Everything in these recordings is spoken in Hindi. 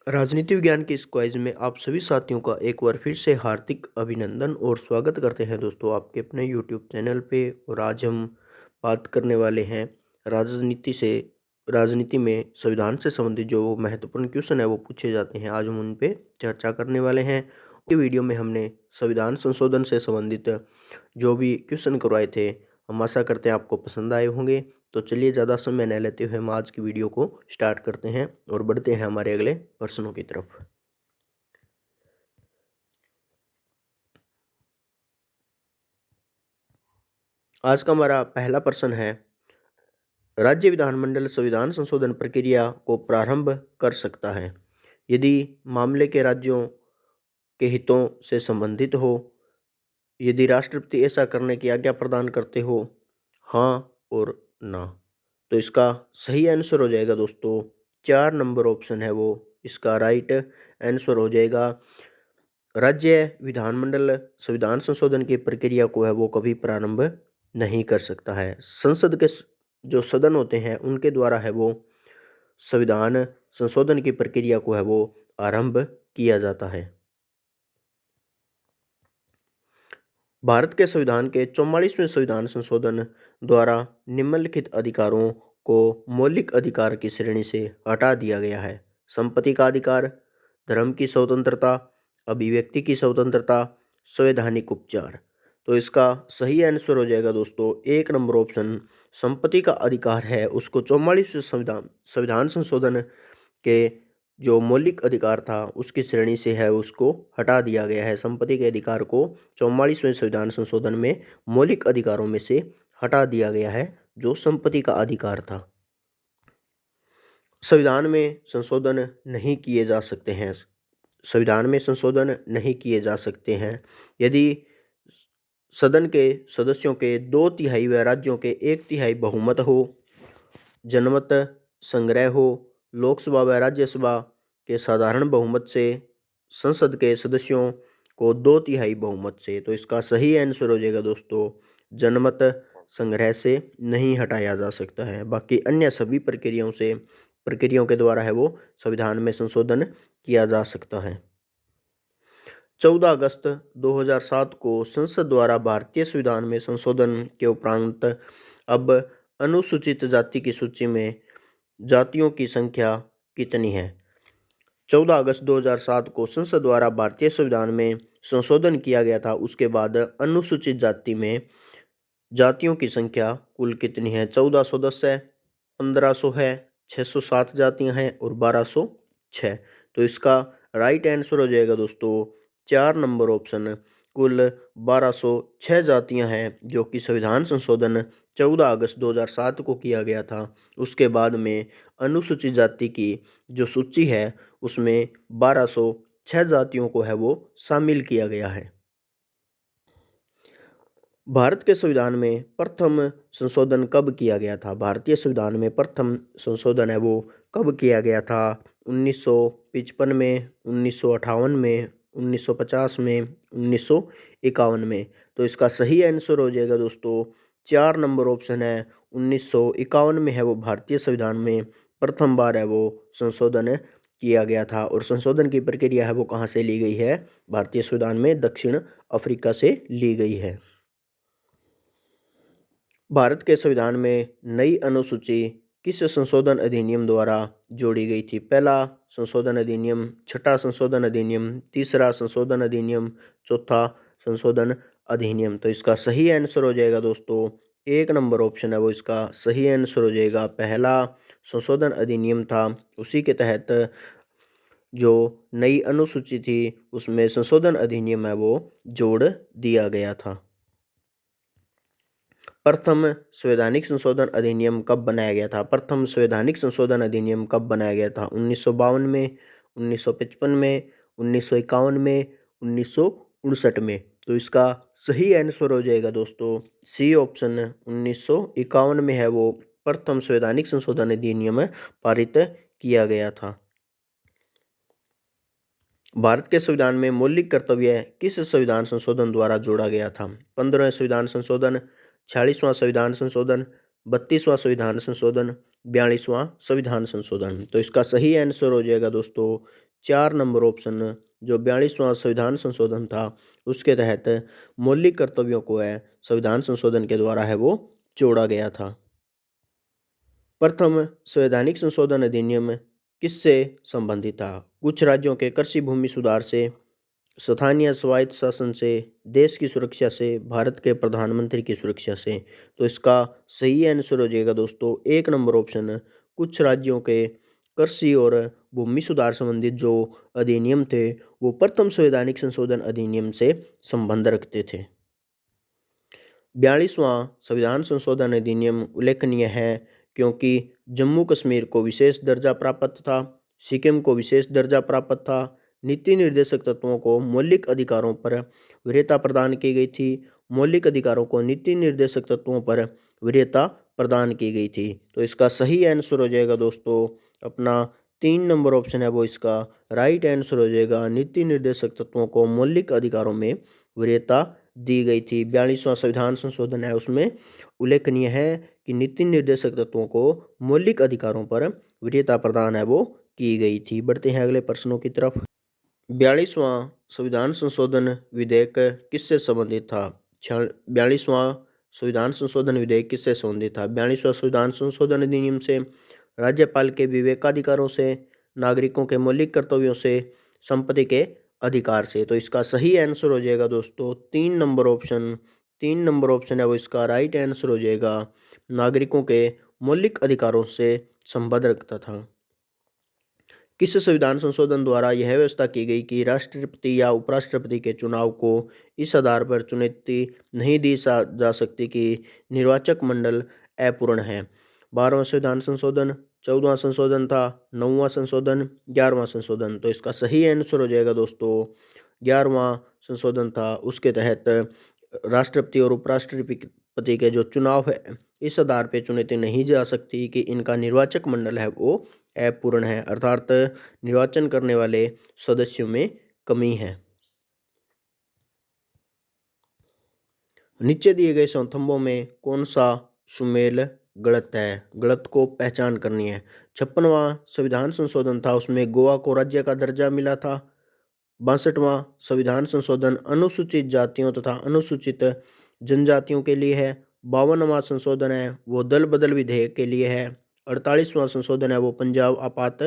राजनीति विज्ञान के इस क्विज में आप सभी साथियों का एक बार फिर से हार्दिक अभिनंदन और स्वागत करते हैं दोस्तों आपके अपने यूट्यूब चैनल पे। और आज हम बात करने वाले हैं राजनीति में संविधान से संबंधित जो महत्वपूर्ण क्वेश्चन है वो पूछे जाते हैं। आज हम उन पे चर्चा करने वाले हैं। ये वीडियो में हमने संविधान संशोधन से संबंधित जो भी क्वेश्चन करवाए थे, हम आशा करते हैं आपको पसंद आए होंगे। तो चलिए ज़्यादा समय न लेते हुए हम आज की वीडियो को स्टार्ट करते हैं और बढ़ते हैं हमारे अगले प्रश्नों की तरफ। आज का हमारा पहला प्रश्न है, राज्य विधानमंडल संविधान संशोधन प्रक्रिया को प्रारंभ कर सकता है यदि मामले के राज्यों के हितों से संबंधित हो, यदि राष्ट्रपति ऐसा करने की आज्ञा प्रदान करते हो, हाँ और ना। तो इसका सही आंसर हो जाएगा दोस्तों 4 नंबर ऑप्शन है वो इसका राइट आंसर हो जाएगा। राज्य विधानमंडल संविधान संशोधन की प्रक्रिया को है वो कभी प्रारंभ नहीं कर सकता है। संसद के जो सदन होते हैं उनके द्वारा है वो संविधान संशोधन की प्रक्रिया को है वो आरंभ किया जाता है। भारत के संविधान के 44वें संविधान संशोधन द्वारा निम्नलिखित अधिकारों को मौलिक अधिकार की श्रेणी से हटा दिया गया है। संपत्ति का अधिकार, धर्म की स्वतंत्रता, अभिव्यक्ति की स्वतंत्रता, संवैधानिक उपचार। तो इसका सही आंसर हो जाएगा दोस्तों 1 नंबर ऑप्शन। संपत्ति का अधिकार है उसको 44वें संविधान संशोधन के जो मौलिक अधिकार था उसकी श्रेणी से है उसको हटा दिया गया है। संपत्ति के अधिकार को 44वें संविधान संशोधन में मौलिक अधिकारों में से हटा दिया गया है जो संपत्ति का अधिकार था। संविधान में संशोधन नहीं किए जा सकते हैं। संविधान में संशोधन नहीं किए जा सकते हैं यदि सदन के सदस्यों के 2/3 व राज्यों के 1/3 बहुमत हो, जनमत संग्रह हो, लोकसभा व राज्यसभा के साधारण बहुमत से, संसद के सदस्यों को 2/3 बहुमत से। तो इसका सही आंसर हो जाएगा दोस्तों जनमत संग्रह से नहीं हटाया जा सकता है। बाकी अन्य सभी प्रक्रियाओं के द्वारा है वो संविधान में संशोधन किया जा सकता है। 14 अगस्त 2007 को संसद द्वारा भारतीय संविधान में संशोधन के उपरांत अब अनुसूचित जाति की सूची में जातियों की संख्या कितनी है? 14 अगस्त 2007 को संसद द्वारा भारतीय संविधान में संशोधन किया गया था। उसके बाद अनुसूचित जाति में जातियों की संख्या कुल कितनी है? 1410 है, 1500 है, 607 जातियां हैं और 1206। तो इसका राइट आंसर हो जाएगा दोस्तों 4 नंबर ऑप्शन। कुल 1206 जातियां हैं जो कि संविधान संशोधन 14 अगस्त 2007 को किया गया था। उसके बाद में अनुसूचित जाति की जो सूची है उसमें 1206 जातियों को है वो शामिल किया गया है। भारत के संविधान में प्रथम संशोधन कब किया गया था? भारतीय संविधान में प्रथम संशोधन है वो कब किया गया था? 1955 में, 1958 में, 1950 में, 1951 में। तो इसका सही आंसर हो जाएगा दोस्तों 4 नंबर ऑप्शन है 1951 में है वो भारतीय संविधान में प्रथम बार है वो संशोधन किया गया था। और संशोधन की प्रक्रिया है वो कहाँ से ली गई है? भारतीय संविधान में दक्षिण अफ्रीका से ली गई है। भारत के संविधान में नई अनुसूची किस संशोधन अधिनियम द्वारा जोड़ी गई थी? पहला संशोधन अधिनियम, छठा संशोधन अधिनियम, तीसरा संशोधन अधिनियम, चौथा संशोधन अधिनियम। तो इसका सही आंसर हो जाएगा दोस्तों 1 नंबर ऑप्शन है वो इसका सही आंसर हो जाएगा। पहला संशोधन अधिनियम था, उसी के तहत जो नई अनुसूची थी उसमें संशोधन अधिनियम है वो जोड़ दिया गया था। प्रथम संवैधानिक संशोधन अधिनियम कब बनाया गया था? प्रथम संवैधानिक संशोधन अधिनियम कब बनाया गया था? 1952 में, 1955 में, 1951 में, 1959 में। तो इसका सही आंसर हो जाएगा दोस्तों सी ऑप्शन। 1951 में है वो प्रथम संवैधानिक संशोधन अधिनियम पारित किया गया था। भारत के संविधान में मौलिक कर्तव्य किस संविधान संशोधन द्वारा जोड़ा गया था? 15वें संविधान संशोधन, 46वां संविधान संशोधन, 32वां संविधान संशोधन, 42वां संविधान संशोधन। तो इसका सही आंसर हो जाएगा दोस्तों 4 नंबर ऑप्शन जो 42वां संविधान संशोधन था उसके तहत मौलिक कर्तव्यों को है संविधान संशोधन के द्वारा है वो जोड़ा गया था। प्रथम संवैधानिक संशोधन अधिनियम किससे संबंधित था? कुछ राज्यों के कृषि भूमि सुधार से, स्थानीय स्वायत्त शासन से, देश की सुरक्षा से, भारत के प्रधानमंत्री की सुरक्षा से। तो इसका सही आंसर हो जाएगा दोस्तों 1 नंबर ऑप्शन। कुछ राज्यों के कृषि और भूमि सुधार संबंधित जो अधिनियम थे वो प्रथम संवैधानिक संशोधन अधिनियम से संबंध रखते थे। 42वां संविधान संशोधन अधिनियम उल्लेखनीय है क्योंकि जम्मू कश्मीर को विशेष दर्जा प्राप्त था, सिक्किम को विशेष दर्जा प्राप्त था, नीति निर्देशक तत्वों को मौलिक अधिकारों पर वरीयता प्रदान की गई थी, मौलिक अधिकारों को नीति निर्देशक तत्वों पर वरीयता प्रदान की गई थी। तो इसका सही आंसर हो जाएगा दोस्तों अपना 3 नंबर ऑप्शन है वो इसका राइट आंसर हो जाएगा। नीति निर्देशक तत्वों को मौलिक अधिकारों में वरीयता दी गई थी। 42वां संविधान संशोधन है उसमें उल्लेखनीय है कि नीति निर्देशक तत्वों को मौलिक अधिकारों पर वरीयता प्रदान है वो की गई थी। बढ़ते हैं अगले प्रश्नों की तरफ। 42वां संविधान संशोधन विधेयक किससे संबंधित था? 42वां संविधान संशोधन विधेयक किससे संबंधित था? 42वां संविधान संशोधन अधिनियम से, राज्यपाल के विवेकाधिकारों से, नागरिकों के मौलिक कर्तव्यों से, संपत्ति के अधिकार से। तो इसका सही आंसर हो जाएगा दोस्तों 3 नंबर ऑप्शन। 3 नंबर ऑप्शन है वो इसका राइट आंसर हो जाएगा। नागरिकों के मौलिक अधिकारों से संबंध रखता था। किस संविधान संशोधन द्वारा यह व्यवस्था की गई कि राष्ट्रपति या उपराष्ट्रपति के चुनाव को इस आधार पर चुनौती नहीं दी जा सकती कि निर्वाचक मंडल अपूर्ण है? 12वां संविधान संशोधन, 14वां संशोधन था, 9वां संशोधन, 11वां संशोधन। तो इसका सही आंसर हो जाएगा दोस्तों 11वां संशोधन था। उसके तहत राष्ट्रपति और उपराष्ट्रपति के जो चुनाव है इस आधार पर चुनौती नहीं जा सकती कि इनका निर्वाचक मंडल है वो अपूर्ण है, अर्थात निर्वाचन करने वाले सदस्यों में कमी है। नीचे दिए गए स्तंभों में कौन सा सुमेल गलत है? गलत को पहचान करनी है। 56वां संविधान संशोधन था उसमें गोवा को राज्य का दर्जा मिला था। 62वां संविधान संशोधन अनुसूचित जातियों तथा अनुसूचित जनजातियों के लिए है। 52वां संशोधन है वो दल बदल विधेयक के लिए है। 48वां संशोधन है वो पंजाब आपात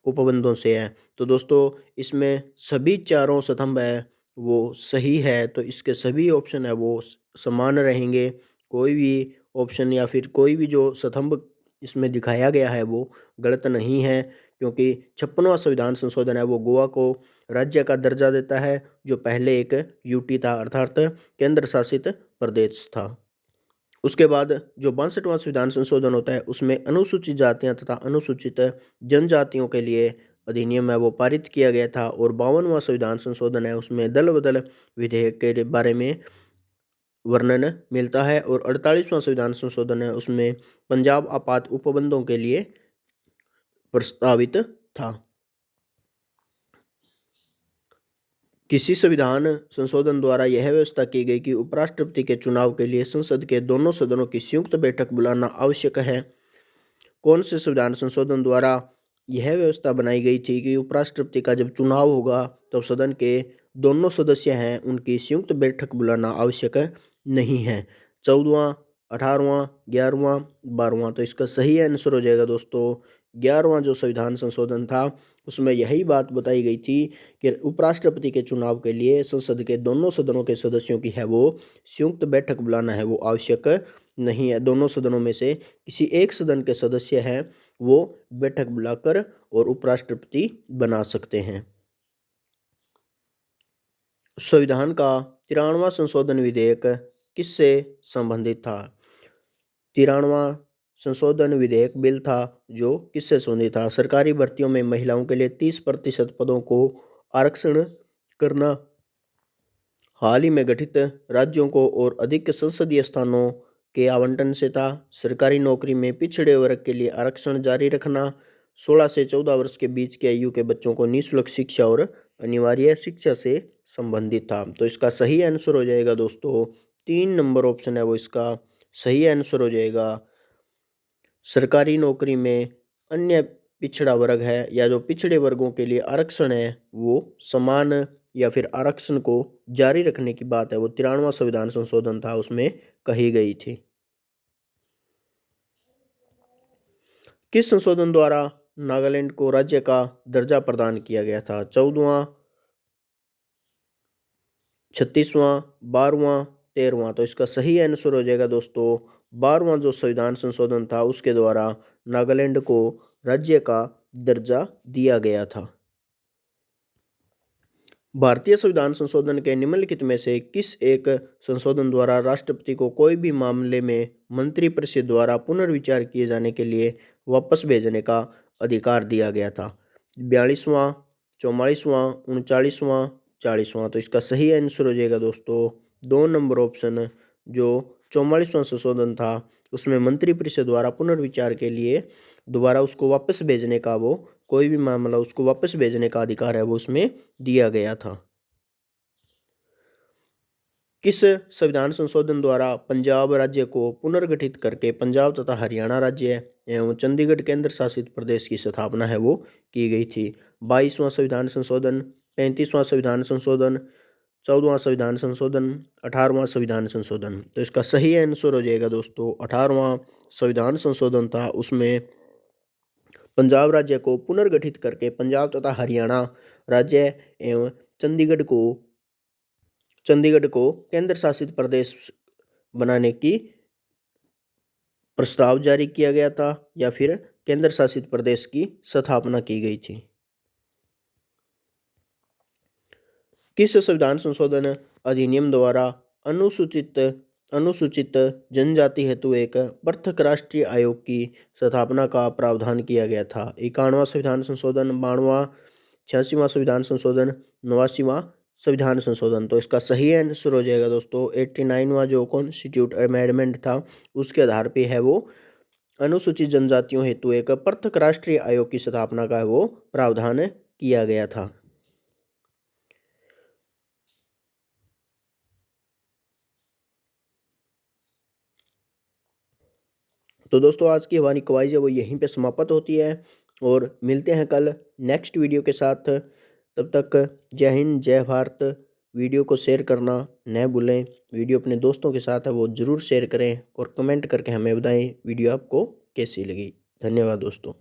उपबंधों से है। तो दोस्तों इसमें सभी चारों स्तंभ है वो सही है, तो इसके सभी ऑप्शन है वो समान रहेंगे। कोई भी ऑप्शन या फिर कोई भी जो स्तंभ इसमें दिखाया गया है वो गलत नहीं है, क्योंकि 56वां संविधान संशोधन है वो गोवा को राज्य का दर्जा देता है जो पहले एक यूटी था, अर्थात केंद्र शासित प्रदेश था। उसके बाद जो 62वां संविधान संशोधन होता है उसमें अनुसूचित जातियां तथा अनुसूचित जनजातियों के लिए अधिनियम है वो पारित किया गया था। और 52वां संविधान संशोधन है उसमें दल बदल विधेयक के बारे में वर्णन मिलता है। और 48वां संविधान संशोधन है उसमें पंजाब आपात उपबंधों के लिए प्रस्तावित था। किसी संविधान संशोधन द्वारा यह व्यवस्था की गई कि उपराष्ट्रपति के चुनाव के लिए संसद के दोनों सदनों की संयुक्त बैठक बुलाना आवश्यक है? कौन से संविधान संशोधन द्वारा यह व्यवस्था बनाई गई थी कि उपराष्ट्रपति का जब चुनाव होगा तो सदन के दोनों सदस्य हैं उनकी संयुक्त बैठक बुलाना आवश्यक नहीं है? 14वां, 18वां, 11वां, 12वां। तो इसका सही आंसर हो जाएगा दोस्तों 11वां जो संविधान संशोधन था उसमें यही बात बताई गई थी कि उपराष्ट्रपति के चुनाव के लिए संसद के दोनों सदनों के सदस्यों की है वो संयुक्त बैठक बुलाना है वो आवश्यक नहीं है। दोनों सदनों में से किसी एक सदन के सदस्य हैं वो बैठक बुलाकर और उपराष्ट्रपति बना सकते हैं। संविधान का 93वां संशोधन विधेयक किससे संबंधित था? 93वां संशोधन विधेयक बिल था जो किससे संबंधित था? सरकारी भर्तियों में महिलाओं के लिए 30% पदों को आरक्षण करना, हाल ही में गठित राज्यों को और अधिक संसदीय स्थानों के आवंटन से था, सरकारी नौकरी में पिछड़े वर्ग के लिए आरक्षण जारी रखना, 16 से 14 वर्ष के बीच की आयु के बच्चों को निःशुल्क शिक्षा और अनिवार्य शिक्षा से संबंधित था। तो इसका सही आंसर हो जाएगा दोस्तों 3 नंबर ऑप्शन है वो इसका सही आंसर हो जाएगा। सरकारी नौकरी में अन्य पिछड़ा वर्ग है या जो पिछड़े वर्गों के लिए आरक्षण है वो समान या फिर आरक्षण को जारी रखने की बात है वो 93वां संविधान संशोधन था उसमें कही गई थी। किस संशोधन द्वारा नागालैंड को राज्य का दर्जा प्रदान किया गया था? 14वां, 36वां, 12वां, 13वां। तो इसका सही आंसर हो जाएगा दोस्तों 12वां जो संविधान संशोधन था उसके द्वारा नागालैंड को राज्य का दर्जा दिया गया था। भारतीय संविधान संशोधन के निम्नलिखित में से किस एक संशोधन द्वारा राष्ट्रपति को कोई भी मामले में मंत्रिपरिषद द्वारा पुनर्विचार किए जाने के लिए वापस भेजने का अधिकार दिया गया था? 42वां, 44वां, 39वां, 40वां। तो इसका सही आंसर हो जाएगा दोस्तों 2 नंबर ऑप्शन जो 44वां संशोधन था उसमें मंत्रिपरिषद द्वारा पुनर्विचार के लिए दोबारा उसको वापस भेजने का वो कोई भी मामला उसको वापस भेजने का अधिकार है वो उसमें दिया गया था। किस संविधान संशोधन द्वारा पंजाब राज्य को पुनर्गठित करके पंजाब तथा हरियाणा राज्य एवं चंडीगढ़ केंद्र शासित प्रदेश की स्थापना है वो की गई थी? 22वां संविधान संशोधन, 35वां संविधान संशोधन, 14वां संविधान संशोधन, 18वां संविधान संशोधन। तो इसका सही आंसर हो जाएगा दोस्तों 18वां संविधान संशोधन था उसमें पंजाब राज्य को पुनर्गठित करके पंजाब तथा हरियाणा राज्य एवं चंडीगढ़ को केंद्र शासित प्रदेश बनाने की प्रस्ताव जारी किया गया था या फिर केंद्र शासित प्रदेश की स्थापना की गई थी। किस संविधान संशोधन अधिनियम द्वारा अनुसूचित जनजाति हेतु एक पृथक राष्ट्रीय आयोग की स्थापना का प्रावधान किया गया था? 51वां संविधान संशोधन, 92वां, 86वां संविधान संशोधन, 89वां संविधान संशोधन। तो इसका सही आंसर हो जाएगा दोस्तों 89वां जो कॉन्स्टिट्यूट अमेंडमेंट था उसके आधार पे है वो अनुसूचित जनजातियों हेतु एक पृथक राष्ट्रीय आयोग की स्थापना का वो प्रावधान किया गया था। तो दोस्तों आज की हमारी क्वाइज है वो यहीं पे समाप्त होती है और मिलते हैं कल नेक्स्ट वीडियो के साथ। तब तक जय हिंद जय भारत। वीडियो को शेयर करना न भूलें। वीडियो अपने दोस्तों के साथ है वो ज़रूर शेयर करें और कमेंट करके हमें बताएं वीडियो आपको कैसी लगी। धन्यवाद दोस्तों।